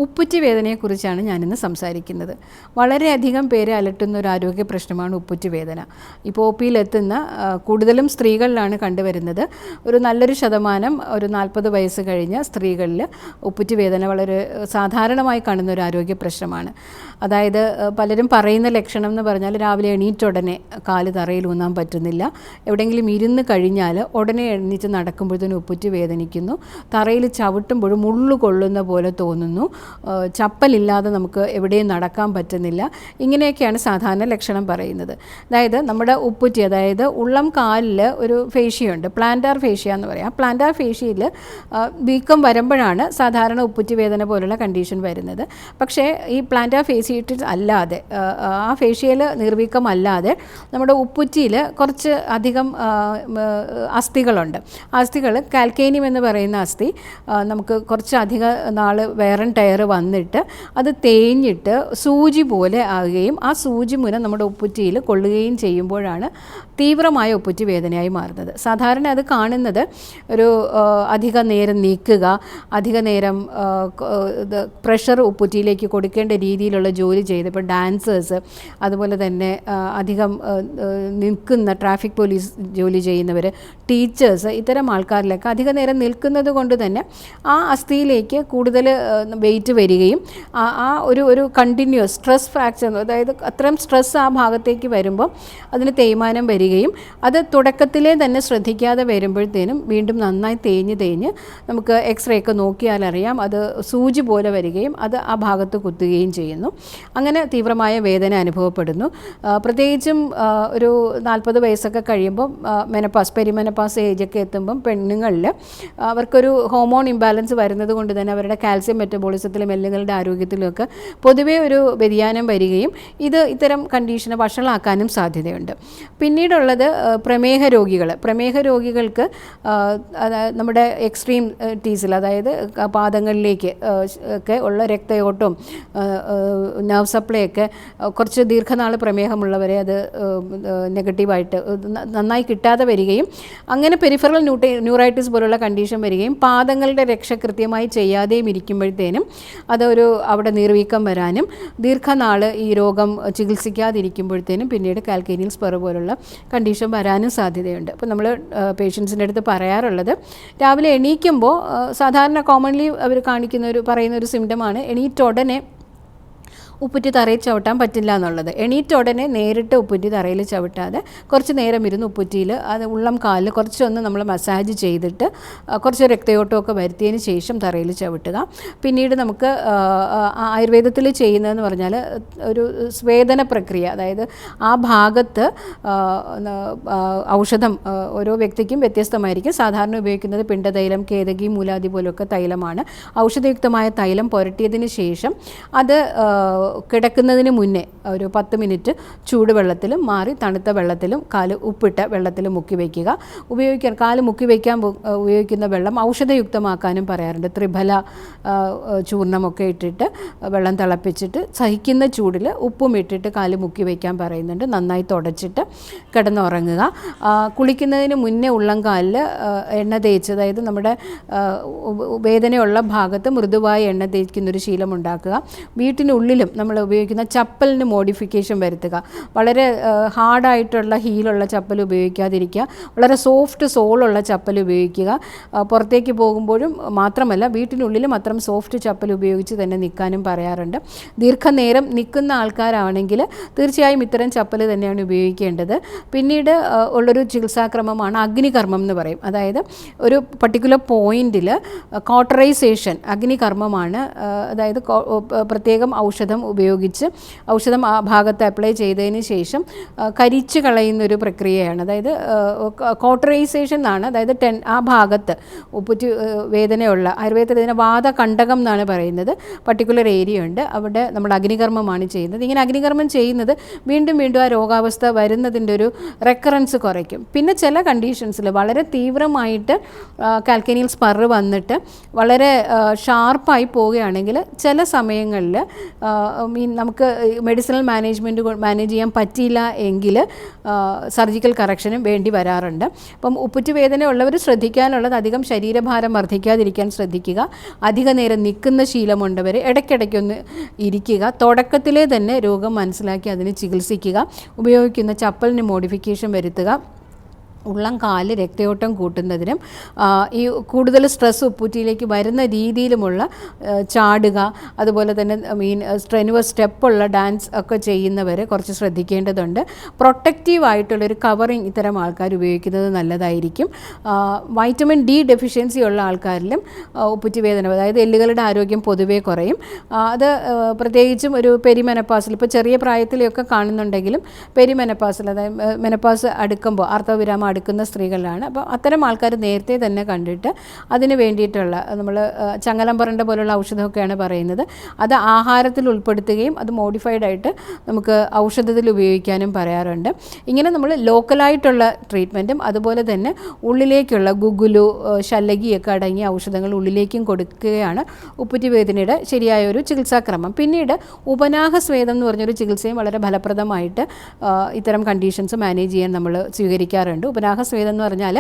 ഉപ്പുറ്റി വേദനയെക്കുറിച്ചാണ് ഞാനിന്ന് സംസാരിക്കുന്നത്. വളരെയധികം പേരെ അലട്ടുന്ന ഒരു ആരോഗ്യ പ്രശ്നമാണ് ഉപ്പുറ്റി വേദന. ഇപ്പോൾ ഒ പിയിലെത്തുന്ന കൂടുതലും സ്ത്രീകളിലാണ് കണ്ടുവരുന്നത്. ഒരു നല്ലൊരു ശതമാനം, ഒരു 40 വയസ്സ് കഴിഞ്ഞ സ്ത്രീകളിൽ ഉപ്പുറ്റി വേദന വളരെ സാധാരണമായി കാണുന്ന ഒരു ആരോഗ്യ പ്രശ്നമാണ്. അതായത് പലരും പറയുന്ന ലക്ഷണം എന്ന് പറഞ്ഞാൽ രാവിലെ എണീറ്റുടനെ കാല് തറയിൽ ഊന്നാൻ പറ്റുന്നില്ല, എവിടെയെങ്കിലും ഇരുന്ന് കഴിഞ്ഞാൽ ഉടനെ എണീറ്റ് നടക്കുമ്പോഴത്തേനും ഉപ്പുറ്റി വേദനിക്കുന്നു, തറയിൽ ചവിട്ടുമ്പോഴും മുള്ളു കൊള്ളുന്ന പോലെ തോന്നുന്നു, ചപ്പലില്ലാതെ നമുക്ക് എവിടെയും നടക്കാൻ പറ്റുന്നില്ല. ഇങ്ങനെയൊക്കെയാണ് സാധാരണ ലക്ഷണം പറയുന്നത്. അതായത് നമ്മുടെ ഉപ്പുറ്റി, അതായത് ഉള്ളം കാലിൽ ഒരു ഫേഷ്യയുണ്ട്, പ്ലാന്റാർ ഫേഷ്യ എന്ന് പറയാം. പ്ലാന്റാർ ഫേഷ്യയിൽ വീക്കം വരുമ്പോഴാണ് സാധാരണ ഉപ്പുറ്റി വേദന പോലുള്ള കണ്ടീഷൻ വരുന്നത്. പക്ഷേ ഈ പ്ലാന്റാർ ഫേഷ്യറ്റിൽ അല്ലാതെ, ആ ഫേഷ്യയിൽ നിർവീക്കം അല്ലാതെ നമ്മുടെ ഉപ്പുറ്റിയിൽ കുറച്ച് അധികം അസ്ഥികളുണ്ട്. അസ്ഥികൾ കാൽക്കേനിയം എന്ന് പറയുന്ന അസ്ഥി നമുക്ക് കുറച്ച് അധിക നാൾ വെയർ ആൻഡ് ടയർ വന്നിട്ട് അത് തേഞ്ഞിട്ട് സൂചി പോലെ ആകുകയും ആ സൂചി മുന നമ്മുടെ ഉപ്പുറ്റിയിൽ കൊള്ളുകയും ചെയ്യുമ്പോഴാണ് തീവ്രമായ ഉപ്പുറ്റി വേദനയായി മാറുന്നത്. സാധാരണ അത് കാണുന്നത് ഒരു അധിക നേരം നീക്കുക, അധിക നേരം പ്രഷർ ഉപ്പുറ്റിയിലേക്ക് കൊടുക്കേണ്ട രീതിയിലുള്ള ജോലി ചെയ്ത്, ഇപ്പോൾ ഡാൻസേഴ്സ്, അതുപോലെ തന്നെ അധികം നിൽക്കുന്ന ട്രാഫിക് പോലീസ് ജോലി ചെയ്യുന്നവർ, ടീച്ചേഴ്സ്, ഇത്തരം ആൾക്കാരിലൊക്കെ അധിക നേരം നിൽക്കുന്നത് കൊണ്ട് തന്നെ ആ അസ്ഥിയിലേക്ക് കൂടുതൽ വെയിറ്റ് വരികയും ആ ഒരു കണ്ടിന്യൂസ് സ്ട്രെസ് ഫ്രാക്ചർ, അതായത് അത്രയും സ്ട്രെസ് ആ ഭാഗത്തേക്ക് വരുമ്പോൾ അതിന് തേയ്മാനം വരികയും അത് തുടക്കത്തിലേ തന്നെ ശ്രദ്ധിക്കാതെ വരുമ്പോഴത്തേനും വീണ്ടും നന്നായി തേഞ്ഞ് നമുക്ക് എക്സ്റേ ഒക്കെ നോക്കിയാലറിയാം അത് സൂചി പോലെ വരികയും അത് ആ ഭാഗത്ത് കുത്തുകയും ചെയ്യുന്നു. അങ്ങനെ തീവ്രമായ വേദന അനുഭവപ്പെടുന്നു. പ്രത്യേകിച്ചും ഒരു 40 വയസ്സൊക്കെ കഴിയുമ്പോൾ പെരിമെനപ്പാസ് ഏജൊക്കെ എത്തുമ്പം പെണ്ണുങ്ങളിൽ അവർക്കൊരു ഹോർമോൺ ഇംബാലൻസ് വരുന്നത് കൊണ്ട് തന്നെ അവരുടെ കാൽസ്യം മെറ്റബോളിസത്തിലും എല്ലുകളുടെ ആരോഗ്യത്തിലുമൊക്കെ പൊതുവേ ഒരു വ്യതിയാനം വരികയും ഇത്തരം കണ്ടീഷനെ വഷളാക്കാനും സാധ്യതയുണ്ട്. പിന്നീടുള്ളത് പ്രമേഹ രോഗികൾക്ക് നമ്മുടെ എക്സ്ട്രീം ടീസിൽ, അതായത് പാദങ്ങളിലേക്ക് ഒക്കെ ഉള്ള രക്തയോട്ടവും നെർവ് സപ്ലൈ ഒക്കെ കുറച്ച് ദീർഘനാൾ പ്രമേഹമുള്ളവരെ അത് നെഗറ്റീവായിട്ട് നന്നായി കിട്ടാതെ വരികയും അങ്ങനെ പെരിഫറൽ ന്യൂറൈറ്റിസ് പോലുള്ള കണ്ടീഷൻ വരികയും പാദങ്ങളുടെ രക്ഷ കൃത്യമായി ചെയ്യാതെയും ഇരിക്കുമ്പോഴത്തേനും അതൊരു അവിടെ നീർവീക്കം വരാനും ദീർഘനാൾ ഈ രോഗം ചികിത്സിക്കാതിരിക്കുമ്പോഴത്തേനും പിന്നീട് കാൽക്കേനിയൽ സ്പെർ പോലുള്ള കണ്ടീഷൻ വരാനും സാധ്യതയുണ്ട്. അപ്പോൾ നമ്മൾ പേഷ്യൻസിൻ്റെ അടുത്ത് പറയാറുള്ളത്, രാവിലെ എണീക്കുമ്പോൾ സാധാരണ കോമൺലി അവർ പറയുന്ന ഒരു സിംറ്റമാണ് എണീറ്റ ഉടനെ ഉപ്പുറ്റി തറയിൽ ചവിട്ടാൻ പറ്റില്ല എന്നുള്ളത്. എണീറ്റ ഉടനെ നേരിട്ട് ഉപ്പുറ്റി തറയിൽ ചവിട്ടാതെ കുറച്ച് നേരം ഇരുന്ന് ഉപ്പുറ്റിയിൽ അത് ഉള്ളം കാലിൽ കുറച്ചൊന്ന് നമ്മൾ മസാജ് ചെയ്തിട്ട് കുറച്ച് രക്തയോട്ടമൊക്കെ വരുത്തിയതിന് ശേഷം തറയിൽ ചവിട്ടുക. പിന്നീട് നമുക്ക് ആയുർവേദത്തിൽ ചെയ്യുന്നതെന്ന് പറഞ്ഞാൽ ഒരു സ്വേദന പ്രക്രിയ, അതായത് ആ ഭാഗത്ത് ഔഷധം ഓരോ വ്യക്തിക്കും വ്യത്യസ്തമായിരിക്കും. സാധാരണ ഉപയോഗിക്കുന്നത് പിണ്ടതൈലം, കേതകി, മൂലാദി പോലൊക്കെ തൈലമാണ്. ഔഷധയുക്തമായ തൈലം പുരട്ടിയതിന് ശേഷം അത് കിടക്കുന്നതിന് മുന്നേ ഒരു 10 മിനിറ്റ് ചൂടുവെള്ളത്തിലും മാറി തണുത്ത വെള്ളത്തിലും കാല് ഉപ്പിട്ട വെള്ളത്തിലും മുക്കി വയ്ക്കുക. കാല് മുക്കി വയ്ക്കാൻ ഉപയോഗിക്കുന്ന വെള്ളം ഔഷധയുക്തമാക്കാനും പറയാറുണ്ട്. ത്രിഫല ചൂർണ്ണമൊക്കെ ഇട്ടിട്ട് വെള്ളം തിളപ്പിച്ചിട്ട് സഹിക്കുന്ന ചൂടിൽ ഉപ്പും ഇട്ടിട്ട് കാല് മുക്കി വയ്ക്കാൻ പറയുന്നുണ്ട്. നന്നായി തുടച്ചിട്ട് കിടന്നുറങ്ങുക. കുളിക്കുന്നതിന് മുന്നേ ഉള്ളംകാലിൽ എണ്ണ തേച്ച്, അതായത് നമ്മുടെ വേദനയുള്ള ഭാഗത്ത് മൃദുവായി എണ്ണ തേക്കുന്നൊരു ശീലം ഉണ്ടാക്കുക. വീട്ടിനുള്ളിലും നമ്മൾ ഉപയോഗിക്കുന്ന ചപ്പലിന് മോഡിഫിക്കേഷൻ വരുത്തുക. വളരെ ഹാർഡായിട്ടുള്ള ഹീലുള്ള ചപ്പൽ ഉപയോഗിക്കാതിരിക്കുക. വളരെ സോഫ്റ്റ് സോളുള്ള ചപ്പൽ ഉപയോഗിക്കുക. പുറത്തേക്ക് പോകുമ്പോഴും മാത്രമല്ല വീട്ടിനുള്ളിലും അത്തരം സോഫ്റ്റ് ചപ്പൽ ഉപയോഗിച്ച് തന്നെ നിൽക്കാനും പറയാറുണ്ട്. ദീർഘനേരം നിൽക്കുന്ന ആൾക്കാരാണെങ്കിൽ തീർച്ചയായും ഇത്തരം ചപ്പൽ തന്നെയാണ് ഉപയോഗിക്കേണ്ടത്. പിന്നീട് ഉള്ളൊരു ചികിത്സാക്രമമാണ് അഗ്നികർമ്മം എന്ന് പറയും. അതായത് ഒരു പർട്ടിക്കുലർ പോയിന്റിൽ കോട്ടറൈസേഷൻ അഗ്നികർമ്മമാണ്. അതായത് പ്രത്യേകം ഔഷധം ഉപയോഗിച്ച് ഔഷധം ആ ഭാഗത്ത് അപ്ലൈ ചെയ്തതിന് ശേഷം കരിച്ച് കളയുന്നൊരു പ്രക്രിയയാണ്. അതായത് കോട്ടറൈസേഷൻ എന്നാണ്. അതായത് ആ ഭാഗത്ത് ഉപ്പുറ്റി വേദനയുള്ള, ആയുർവേദത്തിൽ ഇതിനെ വാതകണ്ടകം എന്നാണ് പറയുന്നത്, പർട്ടിക്കുലർ ഏരിയ ഉണ്ട്, അവിടെ നമ്മൾ അഗ്നികർമ്മമാണ് ചെയ്യുന്നത്. ഇങ്ങനെ അഗ്നികർമ്മം ചെയ്യുന്നത് വീണ്ടും ആ രോഗാവസ്ഥ വരുന്നതിൻ്റെ ഒരു റെക്കറൻസ് കുറയ്ക്കും. പിന്നെ ചില കണ്ടീഷൻസിൽ വളരെ തീവ്രമായിട്ട് കാൽക്കേനിയൽ സ്പർ വന്നിട്ട് വളരെ ഷാർപ്പായി പോവുകയാണെങ്കിൽ ചില സമയങ്ങളിൽ നമുക്ക് മെഡിസിനൽ മാനേജ് ചെയ്യാൻ പറ്റിയില്ല എങ്കിൽ സർജിക്കൽ കറക്ഷനും വേണ്ടി വരാറുണ്ട്. അപ്പം ഉപ്പുറ്റി വേദന ഉള്ളവർ ശ്രദ്ധിക്കാനുള്ളത് അധികം ശരീരഭാരം വർദ്ധിക്കാതിരിക്കാൻ ശ്രദ്ധിക്കുക. അധിക നേരം നിൽക്കുന്ന ശീലമുണ്ടവർ ഇടയ്ക്കിടയ്ക്കൊന്ന് ഇരിക്കുക. തുടക്കത്തിലേ തന്നെ രോഗം മനസ്സിലാക്കി അതിന് ചികിത്സിക്കുക. ഉപയോഗിക്കുന്ന ചപ്പലിന് മോഡിഫിക്കേഷൻ വരുത്തുക. ഉള്ളം കാല് രക്തയോട്ടം കൂട്ടുന്നതിനും ഈ കൂടുതൽ സ്ട്രെസ് ഉപ്പൂറ്റിയിലേക്ക് വരുന്ന രീതിയിലുമുള്ള ചാടുക, അതുപോലെ തന്നെ സ്ട്രെനുവസ് സ്റ്റെപ്പുള്ള ഡാൻസ് ഒക്കെ ചെയ്യുന്നവർ കുറച്ച് ശ്രദ്ധിക്കേണ്ടതുണ്ട്. പ്രൊട്ടക്റ്റീവായിട്ടുള്ളൊരു കവറിങ് ഇത്തരം ആൾക്കാർ ഉപയോഗിക്കുന്നത് നല്ലതായിരിക്കും. വൈറ്റമിൻ ഡി ഡെഫിഷ്യൻസി ഉള്ള ആൾക്കാരിലും ഉപ്പൂറ്റി വേദന, അതായത് എല്ലുകളുടെ ആരോഗ്യം പൊതുവേ കുറയും. അത് പ്രത്യേകിച്ചും ഒരു പെരിമെനപ്പാസിൽ, ഇപ്പോൾ ചെറിയ പ്രായത്തിലൊക്കെ കാണുന്നുണ്ടെങ്കിലും പെരിമെനപ്പാസിൽ, അതായത് മെനപ്പാസ് അടുക്കുമ്പോൾ ആർത്തവവിരാമം അടുക്കുന്ന സ്ത്രീകളിലാണ്. അപ്പോൾ അത്തരം ആൾക്കാർ നേരത്തെ തന്നെ കണ്ടിട്ട് അതിന് വേണ്ടിയിട്ടുള്ള നമ്മൾ ചങ്ങലംപറണ്ട പോലുള്ള ഔഷധമൊക്കെയാണ് പറയുന്നത്, അത് ആഹാരത്തിൽ ഉൾപ്പെടുത്തുകയും അത് മോഡിഫൈഡ് ആയിട്ട് നമുക്ക് ഔഷധത്തിൽ ഉപയോഗിക്കാനും പറയാറുണ്ട്. ഇങ്ങനെ നമ്മൾ ലോക്കലായിട്ടുള്ള ട്രീറ്റ്മെൻറ്റും അതുപോലെ തന്നെ ഉള്ളിലേക്കുള്ള ഗുഗുലു, ശല്ലകിയൊക്കെ അടങ്ങിയ ഔഷധങ്ങൾ ഉള്ളിലേക്കും കൊടുക്കുകയാണ് ഉപ്പൂറ്റി വേദനയുടെ ശരിയായ ഒരു ചികിത്സാക്രമം. പിന്നീട് ഉപനാഹസ്വേദം എന്ന് പറഞ്ഞൊരു ചികിത്സയും വളരെ ഫലപ്രദമായിട്ട് ഇത്തരം കണ്ടീഷൻസ് മാനേജ് ചെയ്യാൻ നമ്മൾ സ്വീകരിക്കാറുണ്ട്. ഉപനാഹസ്വേദം എന്ന് പറഞ്ഞാൽ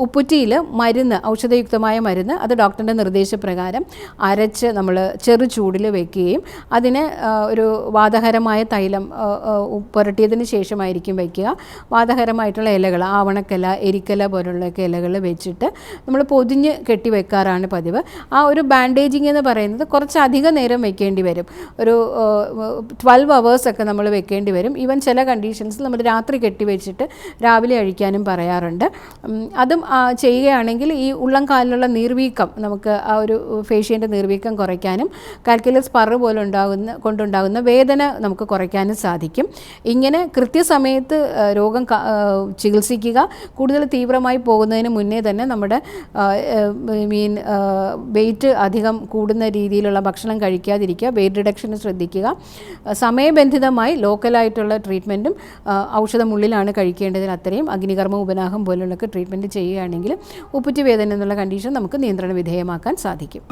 ഉപ്പുറ്റിയിൽ മരുന്ന്, ഔഷധയുക്തമായ മരുന്ന്, അത് ഡോക്ടറിൻ്റെ നിർദ്ദേശപ്രകാരം അരച്ച് നമ്മൾ ചെറു ചൂടിൽ വെക്കുകയും അതിന് ഒരു വാതകരമായ തൈലം പുരട്ടിയതിന് ശേഷമായിരിക്കും വയ്ക്കുക. വാതകരമായിട്ടുള്ള ഇലകൾ, ആവണക്കില, എരിക്കല പോലുള്ളൊക്കെ ഇലകൾ വെച്ചിട്ട് നമ്മൾ പൊതിഞ്ഞ് കെട്ടി വെക്കാറാണ് പതിവ്. ആ ഒരു ബാൻഡേജിങ് എന്ന് പറയുന്നത് കുറച്ചധികം നേരം വെക്കേണ്ടി വരും. ഒരു 12 hours ഒക്കെ നമ്മൾ വെക്കേണ്ടി വരും. ഈവൻ ചില കണ്ടീഷൻസിൽ നമ്മൾ രാത്രി കെട്ടി വെച്ചിട്ട് രാവിലെ അഴിക്കാനും പറയാറുണ്ട്. അതും ചെയ്യുകയാണെങ്കിൽ ഈ ഉള്ളം കാലിലുള്ള നീർവീക്കം, നമുക്ക് ആ ഒരു ഫേഷ്യൻ്റെ നീർവീക്കം കുറയ്ക്കാനും കാൽക്കുലർ സ്പർ പോലെ കൊണ്ടുണ്ടാകുന്ന വേദന നമുക്ക് കുറയ്ക്കാനും സാധിക്കും. ഇങ്ങനെ കൃത്യസമയത്ത് രോഗം ചികിത്സിക്കുക. കൂടുതൽ തീവ്രമായി പോകുന്നതിന് മുന്നേ തന്നെ നമ്മുടെ വെയിറ്റ് അധികം കൂടുന്ന രീതിയിലുള്ള ഭക്ഷണം കഴിക്കാതിരിക്കുക, വെയിറ്റ് റിഡക്ഷന് ശ്രദ്ധിക്കുക. സമയബന്ധിതമായി ലോക്കലായിട്ടുള്ള ട്രീറ്റ്മെൻറ്റും ഔഷധമുള്ളിലാണ് കഴിക്കേണ്ടതിൽ അത്രയും അഗ്നികർമ്മ, ഉപനാഹം പോലുള്ളൊക്കെ ട്രീറ്റ്മെൻറ്റ് ചെയ്യുകയാണെങ്കിൽ ഉപ്പൂറ്റി വേദന എന്നുള്ള കണ്ടീഷൻ നമുക്ക് നിയന്ത്രണ വിധേയമാക്കാൻ സാധിക്കും.